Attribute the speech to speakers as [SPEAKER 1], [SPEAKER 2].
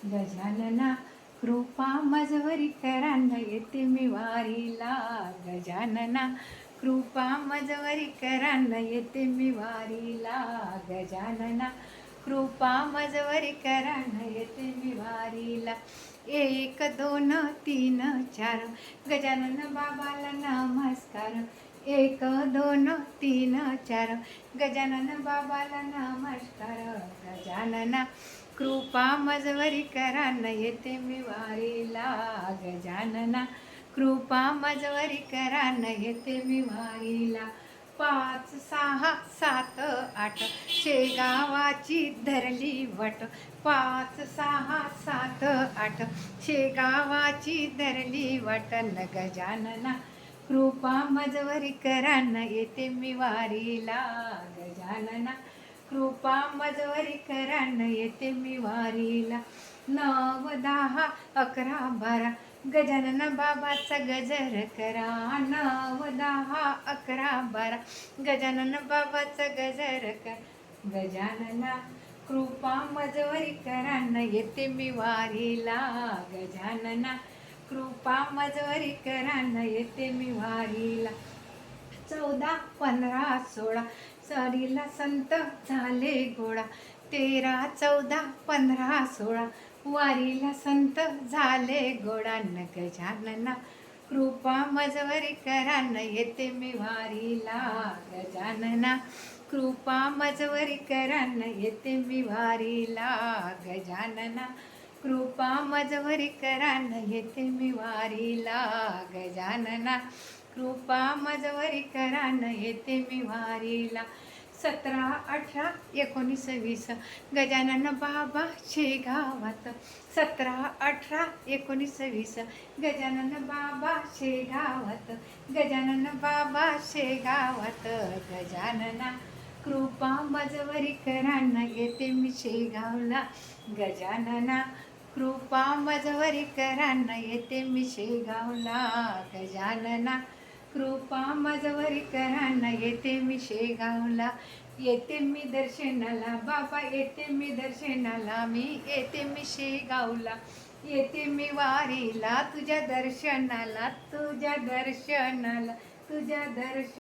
[SPEAKER 1] गजानना कृपा मजवरी करांना येते मी वारीला. गजानना कृपा मजवरी करांना येते मी वारीला. गजानना कृपा मजवरी करांना येते मी वारीला. 1 2 3 4 गजानन बाबाला नमस्कार. 1 2 3 4 गजानन बाबाला नमस्कार. गजानना कृपा मजवरी करांना येते मी वारीला. गजानना कृपा मजवरी करांना येते मी वारीला. 5 6 7 8 शेगावाची धरली वट. 5 6 7 8 शेगावाची धरली वटन. गजानना कृपा मजवरी करांना येते मी वारीला. गजानना कृपा मजवरी करांना येते मी वारीला. 9 10 11 12 गजानन बाबाचा गजर करा. 9 10 11 12 गजानन बाबाचा गजर करा. गजानना कृपा मजवरी करांना येते मी वारीला. गजानना कृपा मजवरी करांना येते मी वारीला. 14 15 16 सरीला संत झाले गोळा. 13 14 15 16 वारीला संत झाले गोळा. न गजानना कृपा मजवरी करांना येते मी वारीला. गजानना कृपा मजवरी करांना येते मी वारीला. गजानना कृपा मजवरी करांना येते मी वारीला. गजानना कृपा मजवरी करांना येते मी वारीला. 17 18 19 20 गजानन बाबा शेगावात. 17 18 19 20 गजानन बाबा शेगावात. गजानन बाबा शेगावात. गजानना कृपा मजवरी करांना येते मी शेगावला. गजानना कृपा मजवरी करांना येते मी शेगावला. गजानना कृपा मजवरी करांना येते मी शेगावला. येते मी दर्शनाला बाबा, येते मी दर्शनाला. मी येते मी शेगावला. येते मी वारीला तुझ्या दर्शनाला. तुझ्या दर्शनाला. तुझ्या दर्शन